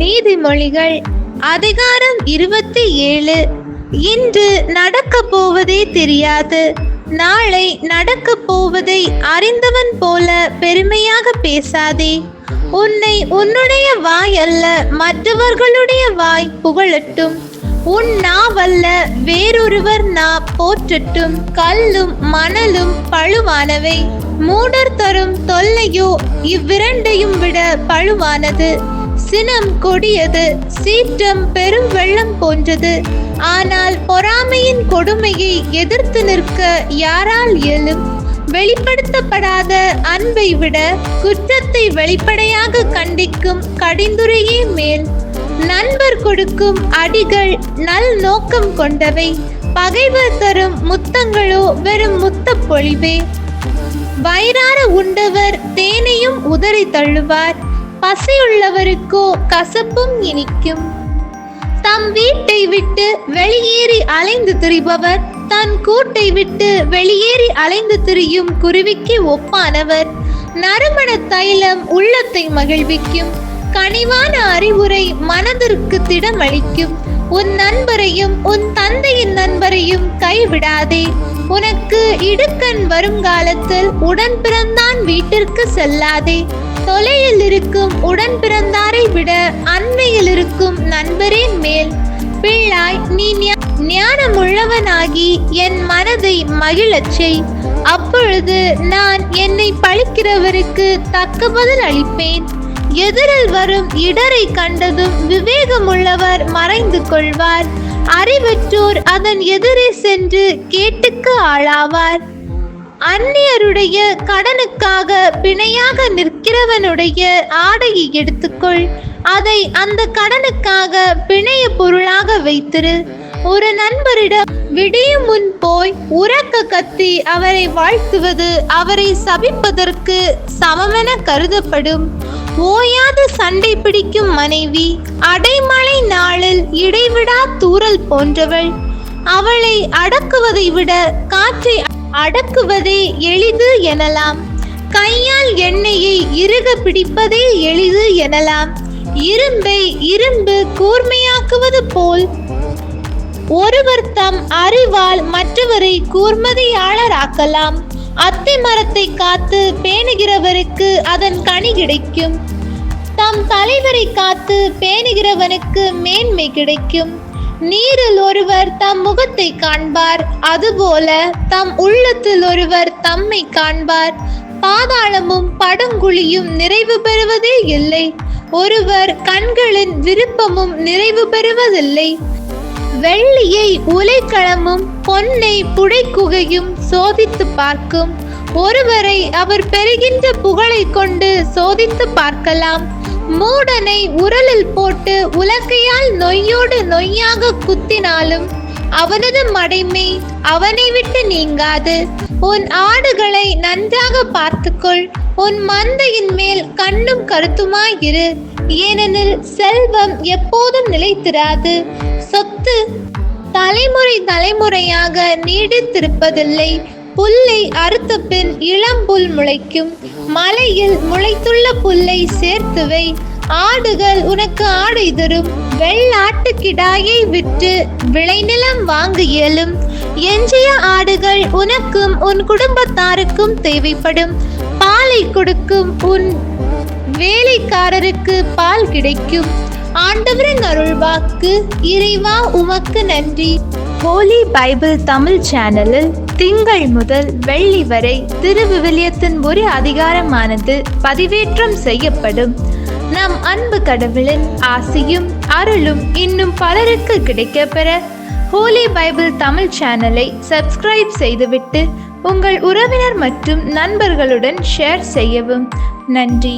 நீதிமொழிகள் அதிகாரம் 27. இன்று நடக்கப் போவதே தெரியாது, நாளை நடக்கப் போவதை அறிந்தவன் போல பெருமையாக பேசாதே. உன்னை உன்னுடைய வாய் அல்ல, மற்றவர்களுடைய வாய் புகழட்டும். உன் நாவல்ல, வேறொருவர் நா போற்றட்டும். கல்லும் மணலும் பழுவானவை, மூடர் தரும் தொல்லையோ இவ்விரண்டையும் விட பழுவானது. சினம் கொடியது, சீற்றம் பெரும் வெள்ளம் போன்றது. ஆனால் பொறாமையின் கொடுமையை எதிர்த்து நிற்க யாரால் இயலும்? வெளிப்படுத்தப்படாத அன்பை விட குற்றத்தை வெளிப்படையாக கண்டிக்கும் கடிந்துரையே மேல். நண்பர் கொடுக்கும் அடிகள் நல் நோக்கம் கொண்டவை, பகைவர் தரும் முத்தங்களோ வெறும் முத்தப் பொழிவே. வயிறார உண்டவர் தேனையும் உதறி தள்ளுவார், பசியுள்ளவருக்கோ கசப்பும் இனிக்கும். தம் வீட்டை விட்டு வெளியேறி அலைந்து திரிபவர் தன் கூட்டை விட்டு வெளியேறி அலைந்து திரியும் குருவிக்கு ஒப்பானவர். நறுமண தைலம் உள்ளத்தை மகிழ்விக்கும், கனிவான அறிவுரை மனதிற்கு திடமளிக்கும். உன் நண்பரையும் உன் தந்தையின் நண்பரையும் கைவிடாதே. உனக்கு இடுக்கண் வருங்காலத்தில் உடன் பிறந்தான் வீட்டிற்கு செல்லாதே. தொலையில் இருக்கும் உடன் பிறந்தாரை விட அண்மையில் இருக்கும் நண்பரே மேல். பிள்ளாய், நீ ஞானமுள்ளவனாகி என் மனதை மகிழச் செய். அப்பொழுது நான் என்னை பழிக்கிறவருக்கு தக்க பதில் அளிப்பேன். எதிரில் வரும் இடரை கண்டதும் விவேகமுள்ளவர் மறைந்து கொள்வார். அறிவற்றோர் அதன் எதிரே சென்று கேட்டுக்கு ஆளாவார். அந்நியருடைய கடனுக்காக பிணையாக நிற்கிறவனுடைய ஆடையை எடுத்துக்கொள், அதை அந்த கடனுக்காக பிணைய பொருளாக வைத்திரு. ஒரு நண்பரிடம் விடியும் முன் போய் உரக்க கத்தி அவரை வாழ்த்துவது அவரை சபிப்பதற்கு சமமென கருதப்படும். ஓயாது சண்டை பிடிக்கும் மனைவி அடைமழை நாளில் இடைவிடா தூறல் போன்றவள். அவளை அடக்குவதை விட காற்றை அடக்குவதே எளிது எனலாம். கையால் எண்ணெயை இறுக பிடிப்பதே எளிது எனலாம். இரும்பை இரும்பு கூர்மையாக்குவது போல் ஒருவர் தம் அறிவால் மற்றவரை கூர்மதியாளராக்கலாம். அத்தி மரத்தை காத்து பேணுகிறவருக்கு அதன் கனி கிடைக்கும். தம் தலைவரை காத்து பேணுகிறவனுக்கு மேன்மை கிடைக்கும். நீரில் ஒருவர் தம் முகத்தை காண்பார், அதுபோல தம் உள்ளத்தில் ஒருவர் தம்மை காண்பார். பாதாளமும் படுங்குழியும் நிறைவு பெறுவதே இல்லை, ஒருவர் கண்களின் விருப்பமும் நிறைவு பெறுவதில்லை. வெள்ளியை உலைக்களமும் பொன்னை புடைக்குகையும் சோதித்து பார்க்கும். ஒருவரை அவர் பெறுகின்ற புகழை கொண்டு சோதித்து பார்க்கலாம். மூடனை உரலில் போட்டு உலக்கையால் நொய்யோடு நொய்யாக குத்தினாலும் அவனது மடைமை அவனை விட்டு நீங்காது. உன் ஆடுகளை நன்றாக பார்த்துக்கொள், உன் மந்தையின் மேல் கண்ணும் கருத்துமாயிரு. ஏனெனில் செல்வம் எப்போதும் நிலைத்திராது, சொத்து தலைமுறை தலைமுறையாக நீடித்திருப்பதில்லை. புல்லை அறுத்த பின் இளம்புல் முளைக்கும், மலையில் முளைத்துள்ள புல்லை சேர்த்து வை. ஆடுகள் உனக்கு ஆடை தரும், வெள்ளாட்டு கிடாயை விற்று விளைநிலம் வாங்க இயலும். எஞ்சிய ஆடுகள் உனக்கும் உன் குடும்பத்தாருக்கும் தேவைப்படும். பாலை கொடுக்கும் உன் வேலைக்காரருக்கு பால் கிடைக்கும். ஆண்டவரின் அருள்வாக்கு. இறைவா, உமக்கு நன்றி. ஹோலி பைபிள் தமிழ் சேனலில் திங்கள் முதல் வெள்ளி வரை திருவிவிலியத்தின் ஒரு அதிகாரமானது பதிவேற்றம் செய்யப்படும். நம் அன்பு கடவுளின் ஆசியும் அருளும் இன்னும் பலருக்கு கிடைக்கப்பெற ஹோலி பைபிள் தமிழ் சேனலை சப்ஸ்கிரைப் செய்துவிட்டு உங்கள் உறவினர் மற்றும் நண்பர்களுடன் ஷேர் செய்யவும். நன்றி.